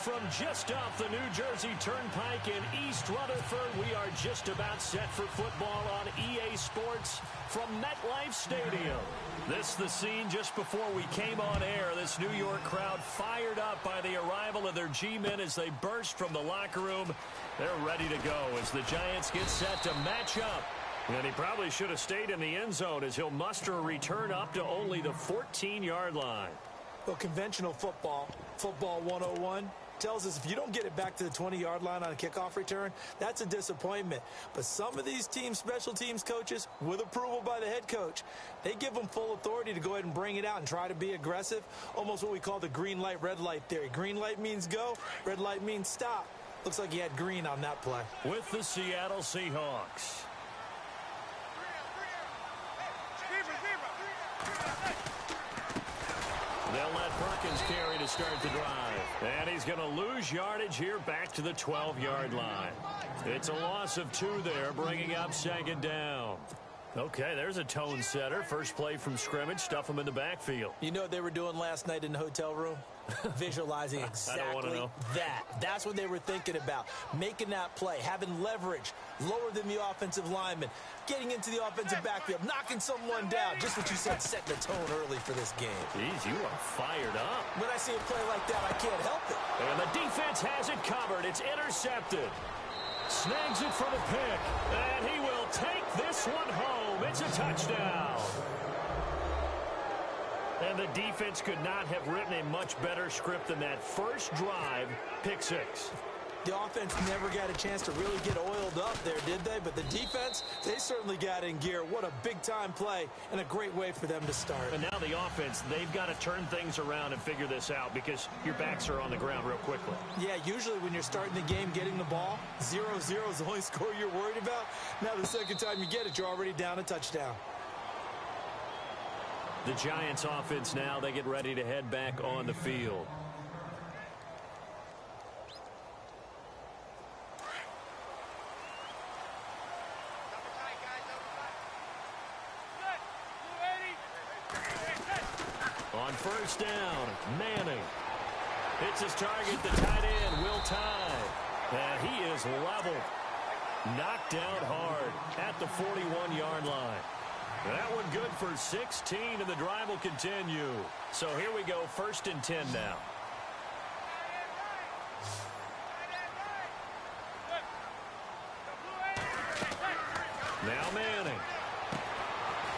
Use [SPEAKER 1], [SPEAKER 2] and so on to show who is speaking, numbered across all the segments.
[SPEAKER 1] from just off the New Jersey Turnpike in East Rutherford. We are just about set for football on EA Sports from MetLife Stadium. This the scene just before we came on air. This New York crowd fired up by the arrival of their G-men as they burst from the locker room. They're ready to go as the Giants get set to match up. And he probably should have stayed in the end zone as he'll muster a return up to only the 14-yard line.
[SPEAKER 2] Well, conventional football 101, tells us if you don't get it back to the 20-yard line on a kickoff return, that's a disappointment. But some of these special teams coaches, with approval by the head coach, they give them full authority to go ahead and bring it out and try to be aggressive, almost what we call the green light, red light theory. Green light means go, red light means stop. Looks like he had green on that play.
[SPEAKER 1] With the Seattle Seahawks. They'll let Perkins carry to start the drive. And he's going to lose yardage here back to the 12-yard line. It's a loss of 2 there, bringing up second down. Okay, there's a tone setter. First play from scrimmage, stuff him in the backfield.
[SPEAKER 2] You know what they were doing last night in the hotel room? Visualizing exactly that. That's what they were thinking about. Making that play, having leverage, lower than the offensive lineman, getting into the offensive backfield, knocking someone down. Just what you said, setting the tone early for this game.
[SPEAKER 1] Jeez, you are fired up.
[SPEAKER 2] When I see a play like that, I can't help it.
[SPEAKER 1] And the defense has it covered. It's intercepted. Snags it for the pick. And he will take this one home. It's a touchdown. And the defense could not have written a much better script than that first drive, pick 6.
[SPEAKER 2] The offense never got a chance to really get oiled up there, did they? But the defense, they certainly got in gear. What a big-time play and a great way for them to start.
[SPEAKER 1] And now the offense, they've got to turn things around and figure this out because your backs are on the ground real quickly. Yeah,
[SPEAKER 2] usually when you're starting the game getting the ball, 0-0 is the only score you're worried about. Now the second time you get it, you're already down a touchdown.
[SPEAKER 1] The Giants offense now, they get ready to head back on the field. On first down, Manning. Hits his target, the tight end, Will Tye. And he is leveled. Knocked down hard at the 41-yard line. That one good for 16, and the drive will continue. So here we go, 1st and 10 now. Now Manning.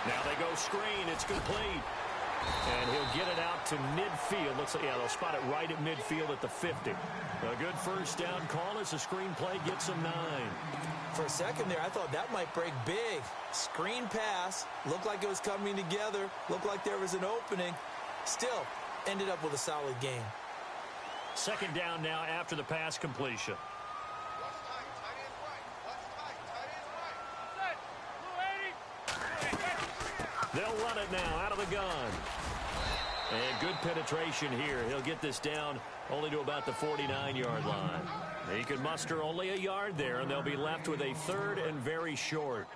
[SPEAKER 1] Now they go screen. It's complete. And he'll get it out to midfield. Looks like, yeah, they'll spot it right at midfield at the 50. A good first down call as the screen play gets him 9.
[SPEAKER 2] For a second there, I thought that might break big. Screen pass. Looked like it was coming together. Looked like there was an opening. Still, ended up with a solid game.
[SPEAKER 1] Second down now after the pass completion. They'll run it now out of the gun. And good penetration here. He'll get this down only to about the 49-yard line. He can muster only a yard there, and they'll be left with a 3rd and very short.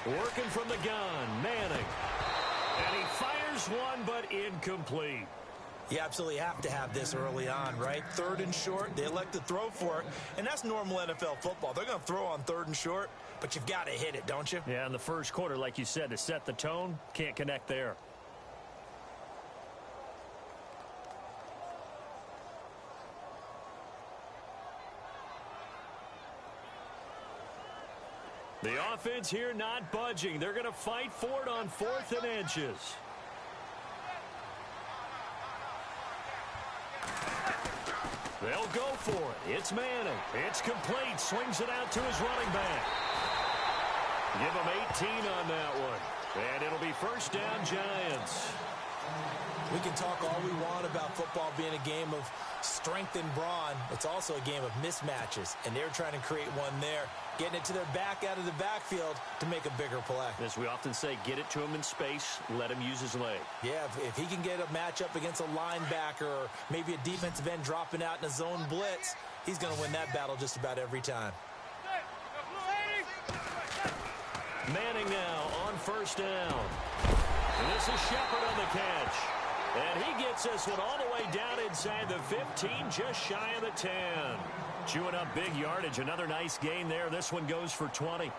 [SPEAKER 1] Working from the gun, Manning. And he fires one, but incomplete.
[SPEAKER 2] You absolutely have to have this early on, right? 3rd and short, they elect to throw for it, and that's normal NFL football. They're going to throw on 3rd and short, but you've got to hit it, don't you?
[SPEAKER 1] Yeah, in the first quarter, like you said, to set the tone, can't connect there. The offense here not budging. They're going to fight for it on 4th and inches. They'll go for it. It's Manning. It's complete. Swings it out to his running back. Give him 18 on that one. And it'll be first down, Giants.
[SPEAKER 2] We can talk all we want about football being a game of strength and brawn. It's also a game of mismatches, and they're trying to create one there. getting it to their back out of the backfield to make a bigger play.
[SPEAKER 1] As we often say, get it to him in space, let him use his leg.
[SPEAKER 2] Yeah, if he can get a matchup against a linebacker or maybe a defensive end dropping out in a zone blitz, he's going to win that battle just about every time.
[SPEAKER 1] Manning now on first down. And this is Shepard on the catch. And he gets this one all the way down inside the 15, just shy of the 10. Chewing up big yardage. Another nice gain there. This one goes for 20.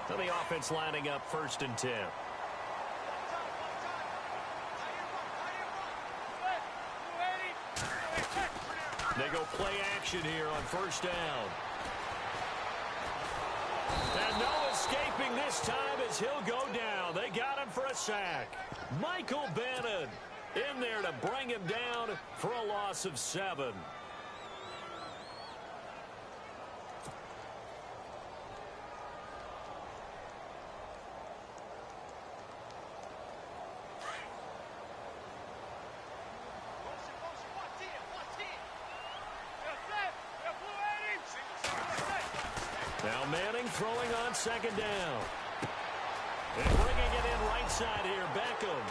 [SPEAKER 1] So the offense lining up 1st and 10. They go play action here on first down. And no escaping this time as he'll go down. They got him for a sack. Michael Bannon in there to bring him down for a loss of 7. Now Manning throwing on 2nd down. And bringing it in right side here, Beckham.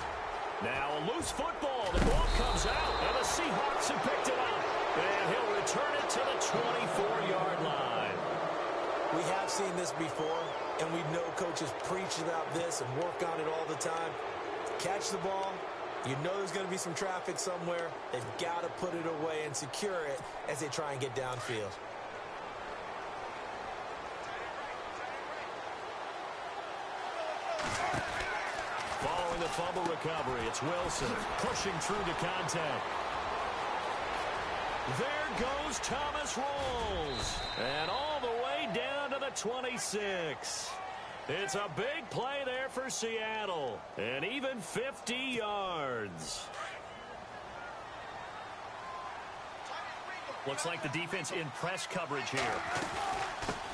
[SPEAKER 1] Now a loose football. The ball comes out, and the Seahawks have picked it up. And he'll return it to the 24-yard line.
[SPEAKER 2] We have seen this before, and we know coaches preach about this and work on it all the time. Catch the ball. You know there's going to be some traffic somewhere. They've got to put it away and secure it as they try and get downfield.
[SPEAKER 1] Following the fumble recovery, it's Wilson pushing through the contact. There goes Thomas Rolls. And all the way down to the 26. It's a big play there for Seattle. And even 50 yards. Looks like the defense in press coverage here.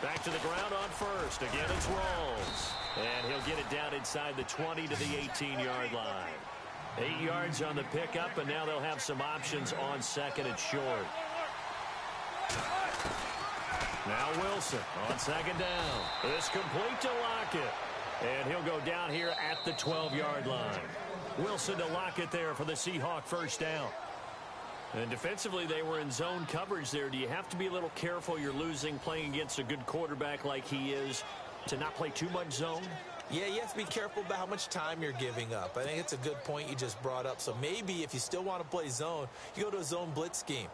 [SPEAKER 1] Back to the ground on first. Again, it's Rolls. And he'll get it down inside the 20 to the 18-yard line. 8 yards on the pickup, and now they'll have some options on 2nd and short. Now Wilson on 2nd down. This complete to Lockett. And he'll go down here at the 12-yard line. Wilson to Lockett there for the Seahawk first down. And defensively, they were in zone coverage there. Do you have to be a little careful? You're losing playing against a good quarterback like he is to not play too much zone?
[SPEAKER 2] Yeah, you have to be careful about how much time you're giving up. I think it's a good point you just brought up. So maybe if you still want to play zone, you go to a zone blitz scheme.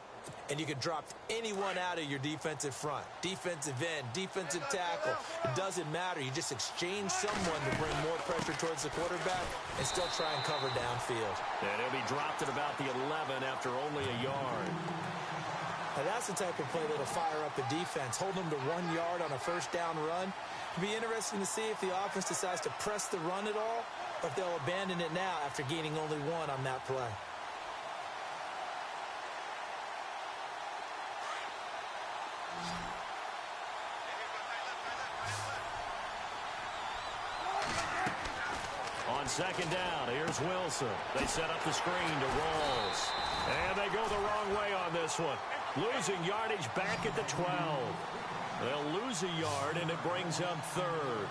[SPEAKER 2] And you can drop anyone out of your defensive front. Defensive end, defensive tackle. It doesn't matter. You just exchange someone to bring more pressure towards the quarterback and still try and cover downfield.
[SPEAKER 1] And he'll be dropped at about the 11 after only a yard.
[SPEAKER 2] Now that's the type of play that'll fire up the defense. Hold them to 1 yard on a first down run. It'll be interesting to see if the offense decides to press the run at all, or if they'll abandon it now after gaining only 1 on that play.
[SPEAKER 1] On 2nd down, here's Wilson. They set up the screen to Rolls. And they go the wrong way on this one. Losing yardage back at the 12. They'll lose a yard, and it brings up 3rd.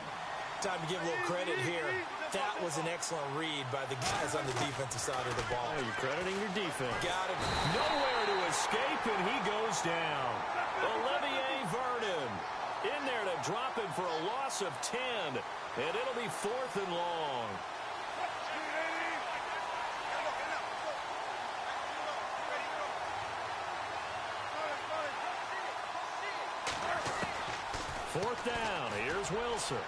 [SPEAKER 2] Time to give a little credit here. That was an excellent read by the guys on the defensive side of the ball.
[SPEAKER 1] Oh, you're crediting your defense.
[SPEAKER 2] Got it.
[SPEAKER 1] Nowhere to escape, and he goes down. Olivier Vernon in there to drop him for a loss of 10. And it'll be 4th and long. Fourth down. Here's Wilson.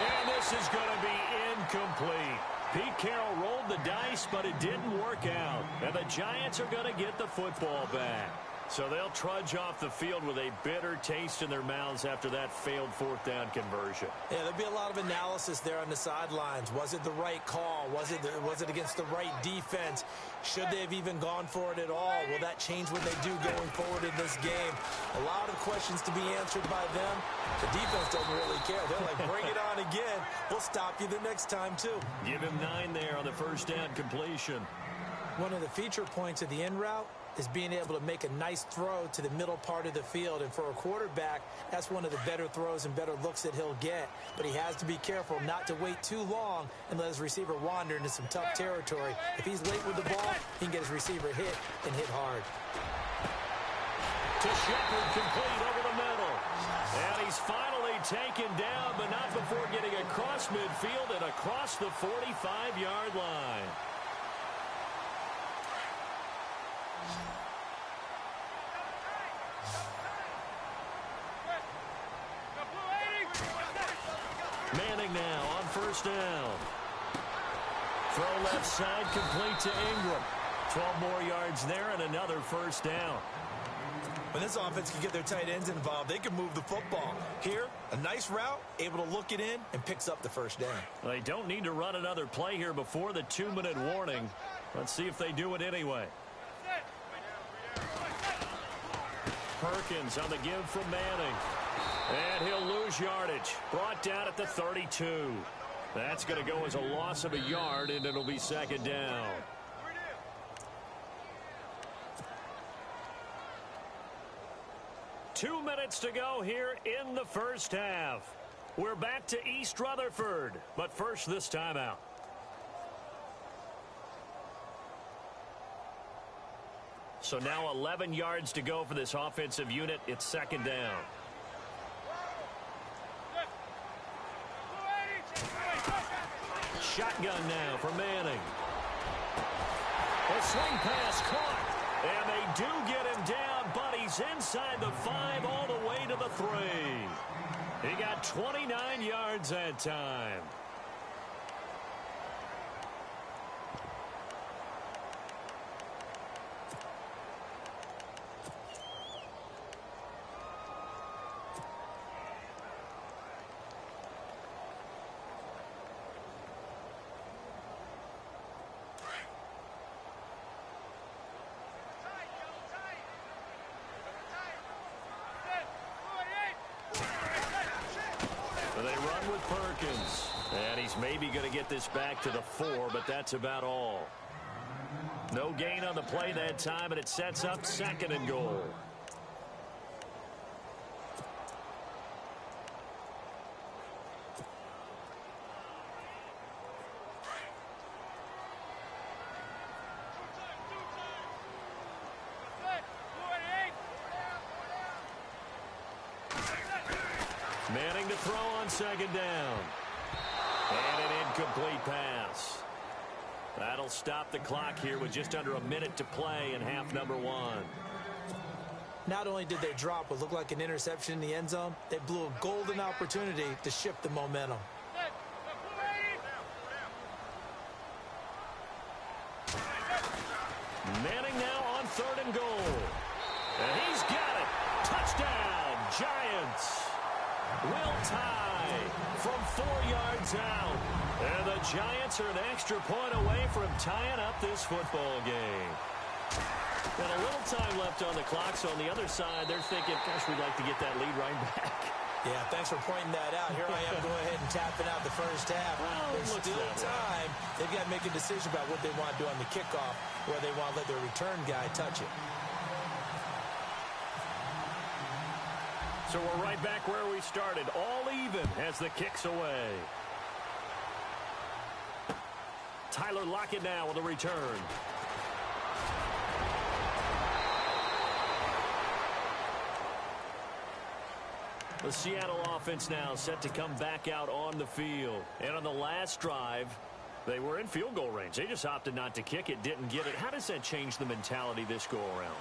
[SPEAKER 1] And this is going to be incomplete. Pete Carroll rolled the dice, but it didn't work out. And the Giants are going to get the football back. So they'll trudge off the field with a bitter taste in their mouths after that failed 4th down conversion.
[SPEAKER 2] Yeah, there'll be a lot of analysis there on the sidelines. Was it the right call? Was it against the right defense? Should they have even gone for it at all? Will that change what they do going forward in this game? A lot of questions to be answered by them. The defense doesn't really care. They're like, bring it on again. We'll stop you the next time, too.
[SPEAKER 1] Give him 9 there on the first down completion.
[SPEAKER 2] One of the feature points of the in route is being able to make a nice throw to the middle part of the field. And for a quarterback, that's one of the better throws and better looks that he'll get. But he has to be careful not to wait too long and let his receiver wander into some tough territory. If he's late with the ball, he can get his receiver hit and hit hard.
[SPEAKER 1] To Shepard, complete over the middle. And he's finally taken down, but not before getting across midfield and across the 45-yard line. Manning now on first down. Throw left side, complete to Ingram. 12 more yards there and another first down.
[SPEAKER 2] When this offense can get their tight ends involved, they can move the football. Here, a nice route, able to look it in, and picks up the first down.
[SPEAKER 1] They don't need to run another play here before the 2-minute warning. Let's see if they do it anyway. Perkins on the give from Manning. And he'll lose yardage. Brought down at the 32. That's going to go as a loss of a yard, and it'll be second down. Two minutes to go here in the first half. We're back to East Rutherford, but first this timeout. So now 11 yards to go for this offensive unit. It's second down. Shotgun now for Manning. A swing pass caught. And they do get him down, but he's inside the 5 all the way to the 3. He got 29 yards that time. They run with Perkins. And he's maybe going to get this back to the 4, but that's about all. No gain on the play that time, and it sets up second and goal. Manning to throw on second down. And an incomplete pass. That'll stop the clock here with just under a minute to play in half number 1.
[SPEAKER 2] Not only did they drop what looked like an interception in the end zone, they blew a golden opportunity to shift the momentum.
[SPEAKER 1] Manning now on third and goal. And he's got it. Touchdown, Giants. Will tie from 4 yards out. And the Giants are an extra point away from tying up this football game. And a little time left on the clock, so on the other side, they're thinking, gosh, we'd like to get that lead right back.
[SPEAKER 2] Yeah, thanks for pointing that out. Here I am going ahead and tapping out the first half.
[SPEAKER 1] Well,
[SPEAKER 2] there's still time. They've got to make a decision about what they want to do on the kickoff, where they want to let their return guy touch it.
[SPEAKER 1] So we're right back where we started, all even as the kick's away. Tyler Lockett now with a return. The Seattle offense now set to come back out on the field. And on the last drive, they were in field goal range. They just opted not to kick it, didn't get it. How does that change the mentality this go-around?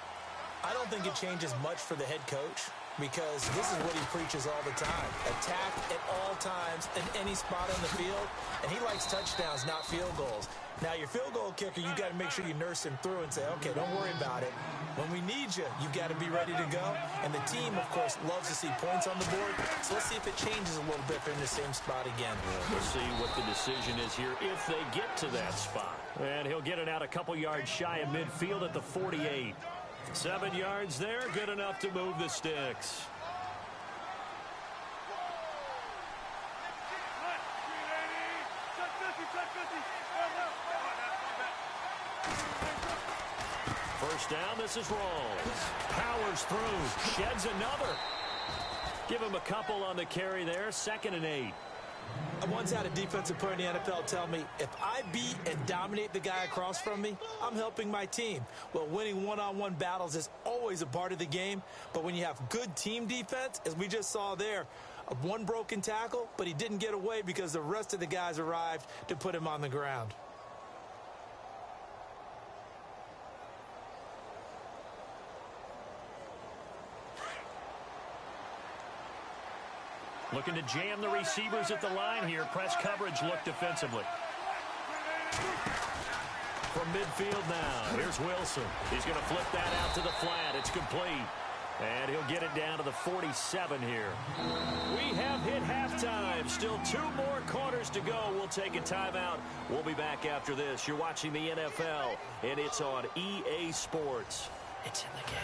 [SPEAKER 2] I don't think it changes much for the head coach, because this is what he preaches all the time. Attack at all times in any spot on the field, and he likes touchdowns, not field goals. Now, your field goal kicker, you got to make sure you nurse him through and say, okay, don't worry about it. When we need you, you got to be ready to go. And the team, of course, loves to see points on the board. So let's see if it changes a little bit if they're in the same spot again.
[SPEAKER 1] We'll see what the decision is here if they get to that spot. And he'll get it out a couple yards shy of midfield at the 48. 7 yards there, good enough to move the sticks. First down, this is Rawls. Powers through, sheds another. Give him a couple on the carry there, 2nd and 8.
[SPEAKER 2] I once had a defensive player in the NFL tell me, if I beat and dominate the guy across from me, I'm helping my team. Well, winning one-on-one battles is always a part of the game, but when you have good team defense, as we just saw there, one broken tackle, but he didn't get away because the rest of the guys arrived to put him on the ground.
[SPEAKER 1] Looking to jam the receivers at the line here. Press coverage look defensively. From midfield now, here's Wilson. He's going to flip that out to the flat. It's complete. And he'll get it down to the 47 here. We have hit halftime. Still 2 more quarters to go. We'll take a timeout. We'll be back after this. You're watching the NFL, and it's on EA Sports. It's in the game.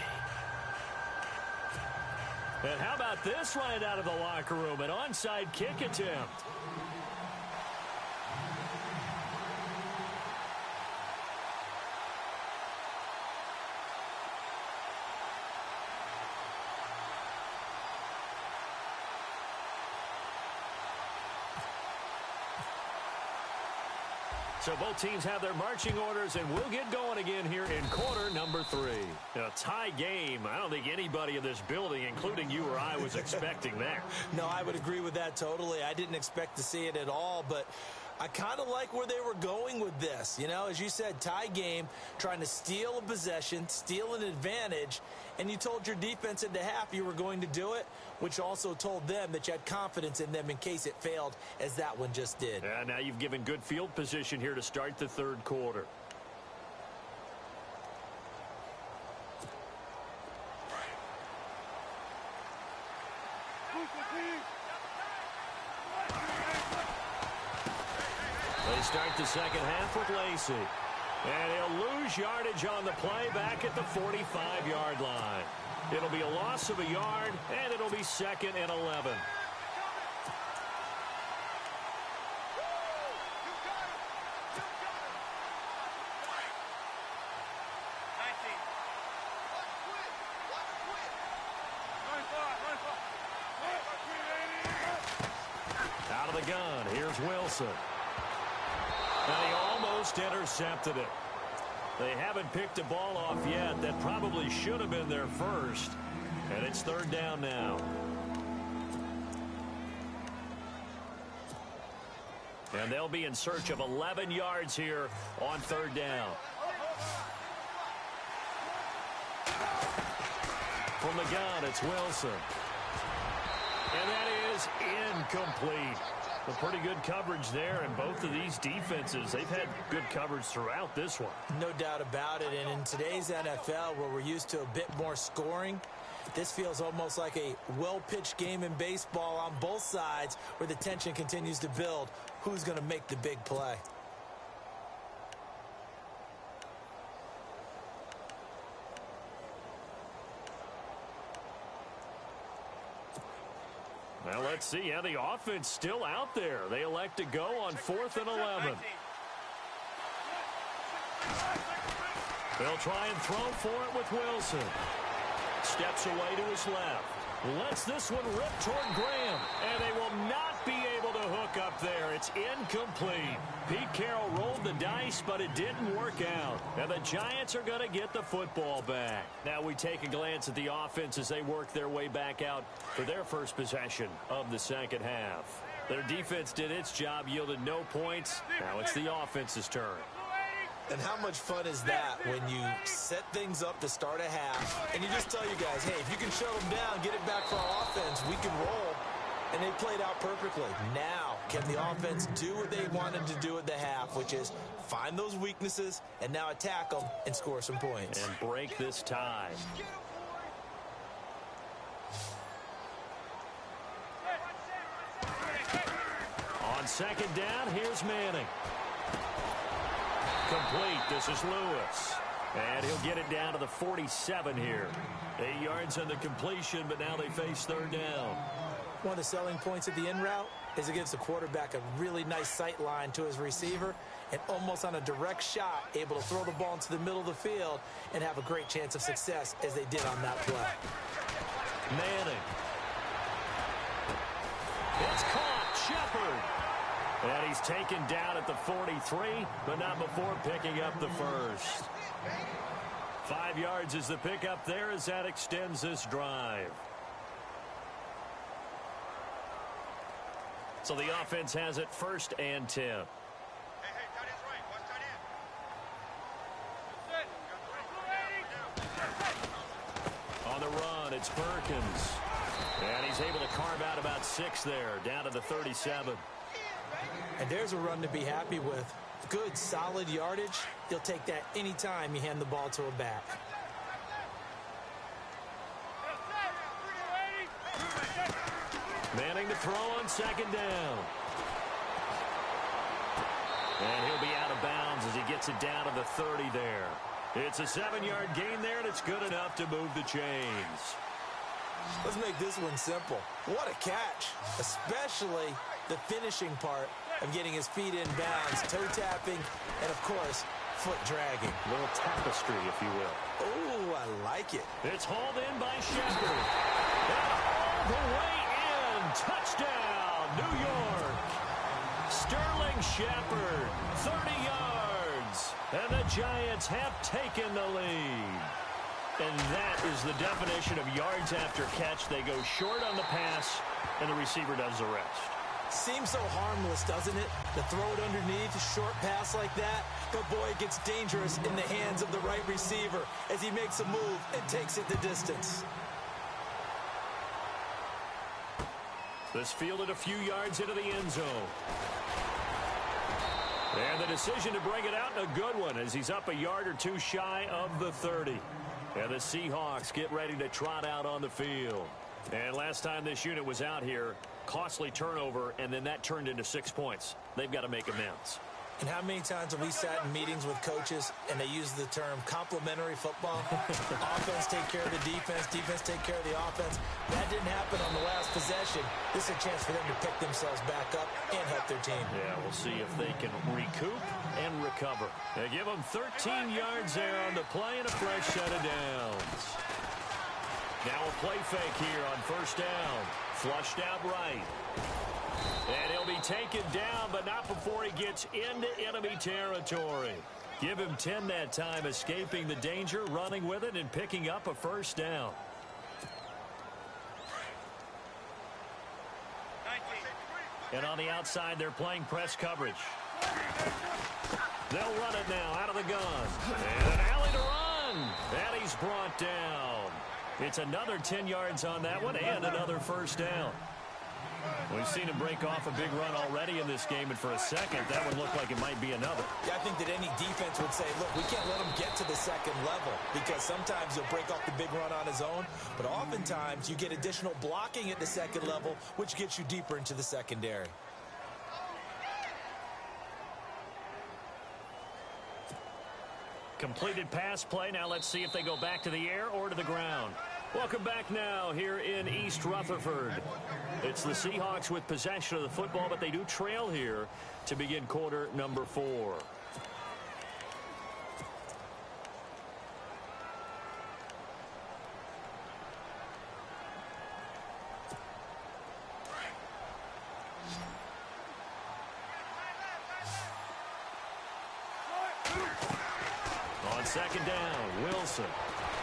[SPEAKER 1] And how about this right out of the locker room? An onside kick attempt. So both teams have their marching orders, and we'll get going again here in quarter number 3. A tie game. I don't think anybody in this building, including you or I, was expecting that.
[SPEAKER 2] No, I would agree with that totally. I didn't expect to see it at all, but I kind of like where they were going with this. You know, as you said, tie game, trying to steal a possession, steal an advantage, and you told your defense in the half you were going to do it, which also told them that you had confidence in them in case it failed, as that one just did.
[SPEAKER 1] Yeah, now you've given good field position here to start the 3rd quarter. They start the 2nd half with Lacey. And he'll lose yardage on the play back at the 45-yard line. It'll be a loss of a yard, and it'll be 2nd and 11. Out of the gun, here's Wilson. And he almost intercepted it. They haven't picked a ball off yet. That probably should have been their first. And it's 3rd down now. And they'll be in search of 11 yards here on 3rd down. From the gun, it's Wilson. And that is incomplete. A pretty good coverage there, and both of these defenses, they've had good coverage throughout this one.
[SPEAKER 2] No doubt about it, and in today's NFL, where we're used to a bit more scoring, this feels almost like a well-pitched game in baseball on both sides, where the tension continues to build. Who's going to make the big play?
[SPEAKER 1] Well, let's see how the offense still out there. They elect to go on 4th and 11. They'll try and throw for it with Wilson. Steps away to his left. Lets this one rip toward Graham. And they will not be able to hook up there. It's incomplete. Pete Carroll rolled the dice, but it didn't work out. And the Giants are going to get the football back. Now we take a glance at the offense as they work their way back out for their first possession of the 2nd half. Their defense did its job, yielded no points. Now it's the offense's turn.
[SPEAKER 2] And how much fun is that when you set things up to start a half and you just tell you guys, hey, if you can shut them down, get it back for our offense, we can roll. And they played out perfectly. Now, can the offense do what they wanted to do at the half, which is find those weaknesses and now attack them and score some points.
[SPEAKER 1] And break this tie. On 2nd down, here's Manning. Complete. This is Lewis. And he'll get it down to the 47 here. 8 yards on the completion, but now they face 3rd down.
[SPEAKER 2] One of the selling points of the in route, is it gives the quarterback a really nice sight line to his receiver and almost on a direct shot able to throw the ball into the middle of the field and have a great chance of success as they did on that play.
[SPEAKER 1] Manning. It's caught. Shepard. And he's taken down at the 43, but not before picking up the first. 5 yards is the pickup there as that extends this drive. So the offense has it 1st and 10.
[SPEAKER 3] Hey, tight end's right. Watch tight end.
[SPEAKER 1] On the run, it's Perkins. And he's able to carve out about 6 there, down to the 37.
[SPEAKER 2] And there's a run to be happy with. Good, solid yardage. You'll take that anytime you hand the ball to a back.
[SPEAKER 1] Manning to throw on 2nd down. And he'll be out of bounds as he gets it down to the 30 there. It's a 7-yard gain there, and it's good enough to move the chains.
[SPEAKER 2] Let's make this one simple. What a catch, especially the finishing part of getting his feet in bounds, toe tapping, and of course, foot dragging.
[SPEAKER 1] A little tapestry, if you will.
[SPEAKER 2] Oh, I like it.
[SPEAKER 1] It's hauled in by Shepard. And all the way in. Touchdown, New York. Sterling Shepard, 30 yards. And the Giants have taken the lead. And that is the definition of yards after catch. They go short on the pass, and the receiver does the rest.
[SPEAKER 2] Seems so harmless, doesn't it? To throw it underneath, a short pass like that. But boy, it gets dangerous in the hands of the right receiver as he makes a move and takes it the distance.
[SPEAKER 1] This fielded a few yards into the end zone. And the decision to bring it out, and a good one, as he's up a yard or two shy of the 30. And the Seahawks get ready to trot out on the field. And last time this unit was out here, costly turnover, and then that turned into 6 points. They've got to make amends.
[SPEAKER 2] And how many times have we sat in meetings with coaches and they use the term complementary football? Offense take care of the defense, defense take care of the offense. That didn't happen on the last possession. This is a chance for them to pick themselves back up and help their team.
[SPEAKER 1] Yeah, we'll see if they can recoup and recover. They give them 13 yards there on the play and a fresh set of downs. Now a play fake here on 1st down. Flushed out right. And he'll be taken down, but not before he gets into enemy territory. Give him 10 that time, escaping the danger, running with it, and picking up a 1st down. And on the outside, they're playing press coverage. They'll run it now out of the gun. And an alley to run. And he's brought down. It's another 10 yards on that one and another 1st down. We've seen him break off a big run already in this game, and for a second, that one looked like it might be another.
[SPEAKER 2] Yeah, I think that any defense would say, look, we can't let him get to the 2nd level, because sometimes he'll break off the big run on his own, but oftentimes you get additional blocking at the 2nd level, which gets you deeper into the secondary.
[SPEAKER 1] Completed pass play. Now let's see if they go back to the air or to the ground. Welcome back now here in East Rutherford. It's the Seahawks with possession of the football, but they do trail here to begin quarter number 4. On 2nd down, Wilson.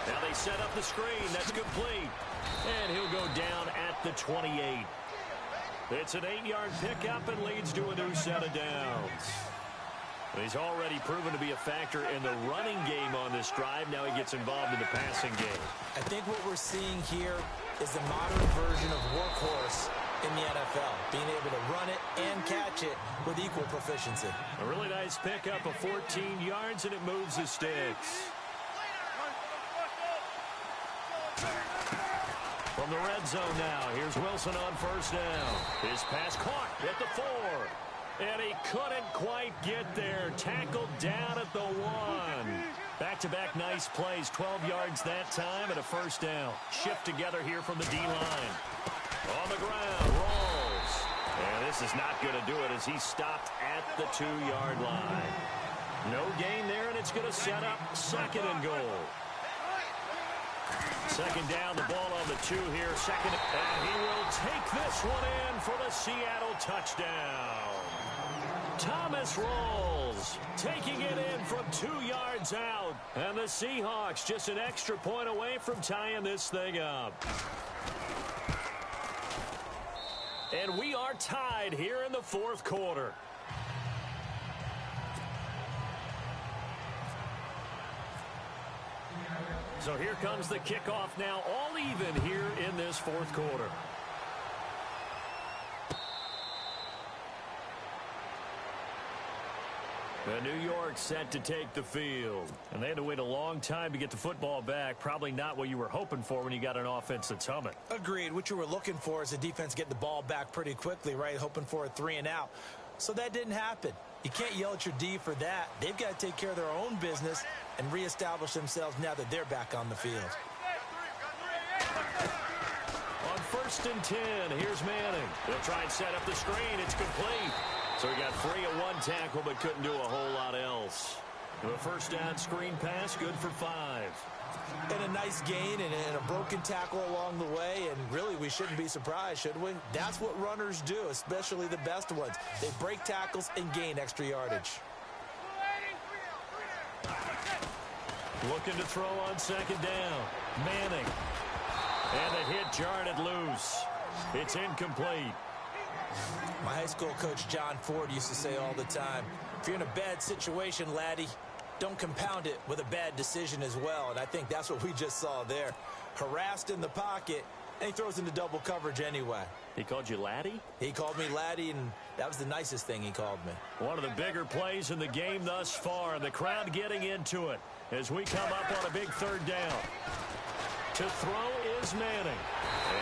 [SPEAKER 1] Now they set up the screen. That's complete. And he'll go down at the 28. It's an 8-yard pickup and leads to a new set of downs. He's already proven to be a factor in the running game on this drive. Now he gets involved in the passing game.
[SPEAKER 2] I think what we're seeing here is the modern version of workhorse in the NFL, being able to run it and catch it with equal proficiency.
[SPEAKER 1] A really nice pickup of 14 yards, and it moves the sticks. From the red zone now, here's Wilson on 1st down. His pass caught at the 4. And he couldn't quite get there. Tackled down at the 1. Back-to-back nice plays. 12 yards that time and a 1st down. Shift together here from the D-line. On the ground, rolls. And this is not going to do it as he stopped at the 2-yard line. No gain there, and it's going to set up 2nd and goal. 2nd down, the ball on the 2 here. 2nd, and he will take this one in for the Seattle touchdown. Thomas Rawls taking it in from 2 yards out. And the Seahawks just an extra point away from tying this thing up. And we are tied here in the 4th quarter. So here comes the kickoff now, all even here in this 4th quarter. And New York set to take the field. And they had to wait a long time to get the football back. Probably not what you were hoping for when you got an offense that's humming.
[SPEAKER 2] Agreed. What you were looking for is the defense getting the ball back pretty quickly, right? Hoping for a 3 and out. So that didn't happen. You can't yell at your D for that. They've got to take care of their own business and reestablish themselves now that they're back on the field.
[SPEAKER 1] On 1st and 10, here's Manning. They'll try and set up the screen. It's complete. So he got free of 1 tackle but couldn't do a whole lot else. The 1st down screen pass, good for 5.
[SPEAKER 2] And a nice gain and a broken tackle along the way, and really we shouldn't be surprised, should we? That's what runners do, especially the best ones. They break tackles and gain extra yardage.
[SPEAKER 1] Looking to throw on 2nd down. Manning. And the hit jarred it loose. It's incomplete.
[SPEAKER 2] My high school coach John Ford used to say all the time, if you're in a bad situation, laddie, don't compound it with a bad decision as well. And I think that's what we just saw there. Harassed in the pocket, and he throws into double coverage anyway.
[SPEAKER 1] He called you laddie?
[SPEAKER 2] He called me laddie, and that was the nicest thing he called me.
[SPEAKER 1] One of the bigger plays in the game thus far. The crowd getting into it as we come up on a big 3rd down. To throw is Manning.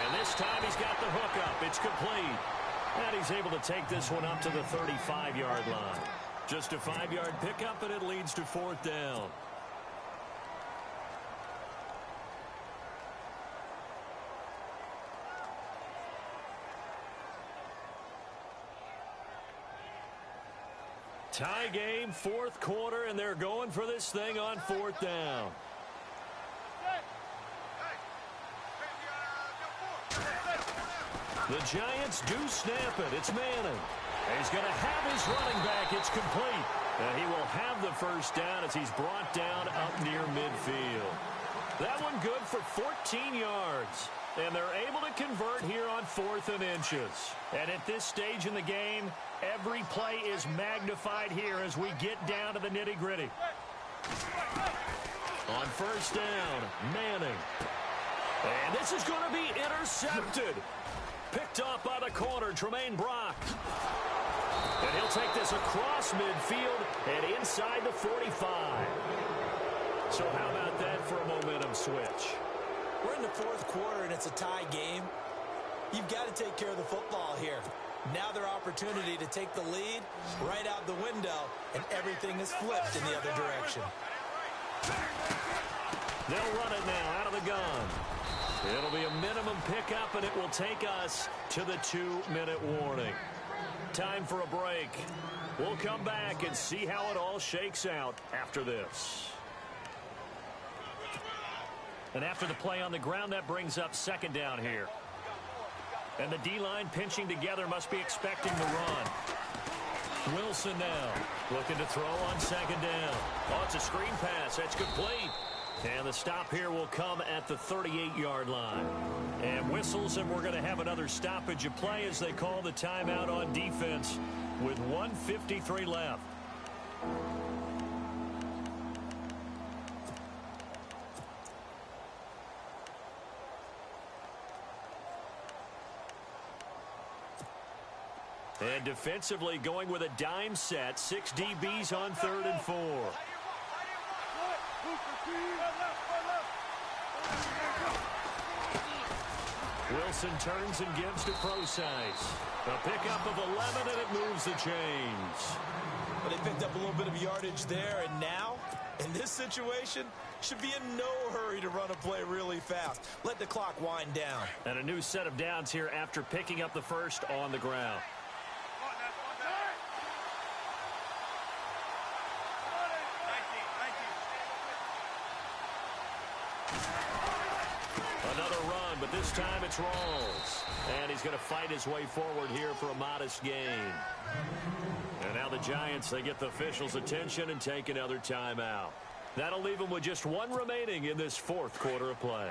[SPEAKER 1] And this time he's got the hook up. It's complete. And he's able to take this one up to the 35-yard line. Just a 5-yard pickup, and it leads to 4th down. Tie game, 4th quarter, and they're going for this thing on 4th down. The Giants do snap it. It's Manning. He's going to have his running back. It's complete. And he will have the 1st down as he's brought down up near midfield. That one good for 14 yards. And they're able to convert here on 4th and inches. And at this stage in the game, every play is magnified here as we get down to the nitty-gritty. On 1st down, Manning. And this is going to be intercepted. Picked off by the corner, Tremaine Brock. And he'll take this across midfield and inside the 45. So how about that for a momentum switch?
[SPEAKER 2] We're in the 4th quarter, and it's a tie game. You've got to take care of the football here. Now their opportunity to take the lead right out the window, and everything is flipped in the other direction.
[SPEAKER 1] They'll run it now out of the gun. It'll be a minimum pickup, and it will take us to the 2-minute warning. Time for a break. We'll come back and see how it all shakes out after this. And after the play on the ground, that brings up 2nd down here. And the D-line pinching together must be expecting the run. Wilson now looking to throw on 2nd down. Oh, it's a screen pass. That's complete. And the stop here will come at the 38-yard line. And whistles, and we're going to have another stoppage of play as they call the timeout on defense with 1:53 left. And defensively going with a dime set, 6 DBs on 3rd and 4. Wilson turns and gives to Procise. A pickup of 11, and it moves the chains.
[SPEAKER 2] But they picked up a little bit of yardage there, and now, in this situation, should be in no hurry to run a play really fast. Let the clock wind down.
[SPEAKER 1] And a new set of downs here after picking up the 1st on the ground. Another run, but this time it's Rawls. And he's going to fight his way forward here for a modest gain. And now the Giants, they get the officials' attention and take another timeout. That'll leave them with just one remaining in this fourth quarter of play.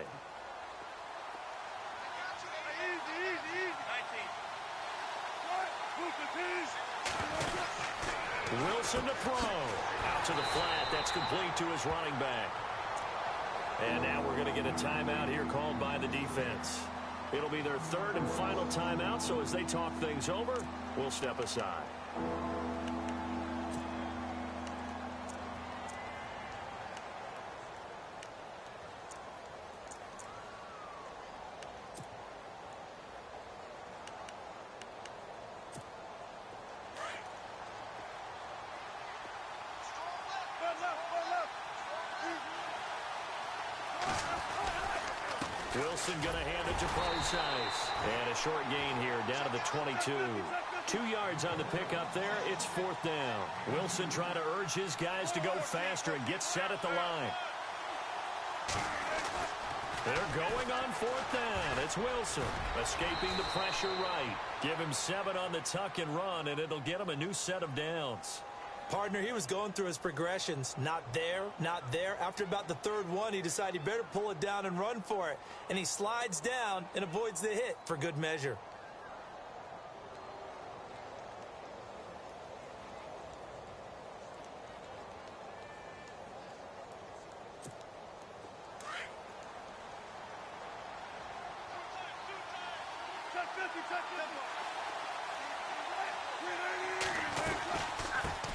[SPEAKER 1] Wilson to throw. Out to the flat. That's complete to his running back. And now we're going to get a timeout here called by the defense. It'll be their third and final timeout, so as they talk things over, we'll step aside. Wilson going to hand it to Procise. And a short gain here down to the 22. 2 yards on the pickup there. It's fourth down. Wilson trying to urge his guys to go faster and get set at the line. They're going on fourth down. It's Wilson escaping the pressure right. Give him 7 on the tuck and run, and it'll get him a new set of downs.
[SPEAKER 2] Partner, he was going through his progressions. Not there, not there. After about the third one, he decided he better pull it down and run for it. And he slides down and avoids the hit for good measure.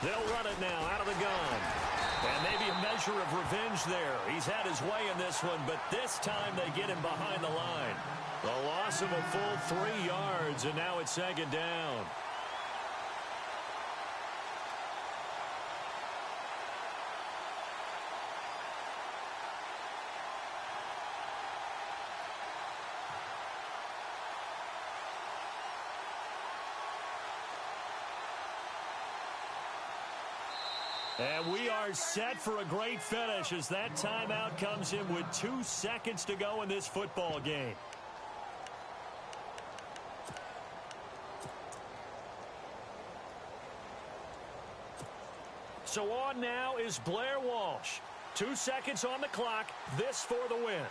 [SPEAKER 1] They'll run it now out of the gun. And maybe a measure of revenge there. He's had his way in this one, but this time they get him behind the line. The loss of a full 3 yards, and now it's second down. And we are set for a great finish as that timeout comes in with 2 seconds to go in this football game. So on now is Blair Walsh. 2 seconds on the clock. This for the win.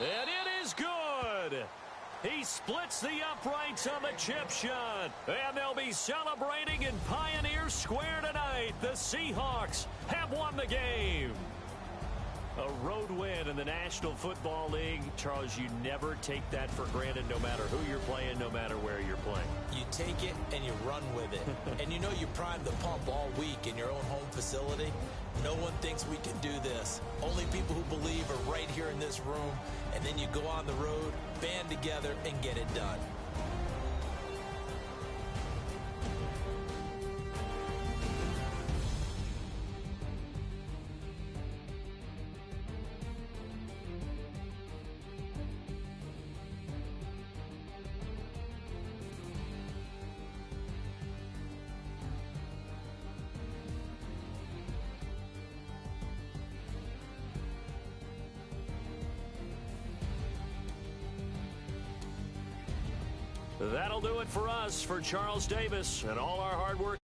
[SPEAKER 1] And it is good. He splits the uprights on the chip shot. And they'll be celebrating in Pioneer Square tonight. The Seahawks have won the game. A road win in the National Football League. Charles, you never take that for granted no matter who you're playing, no matter where you're playing.
[SPEAKER 2] You take it and you run with it. And you know you primed the pump all week in your own home facility. No one thinks we can do this. Only people who believe are right here in this room. And then you go on the road, band together, and get it done.
[SPEAKER 1] That'll do it for us. For Charles Davis and all our hard work.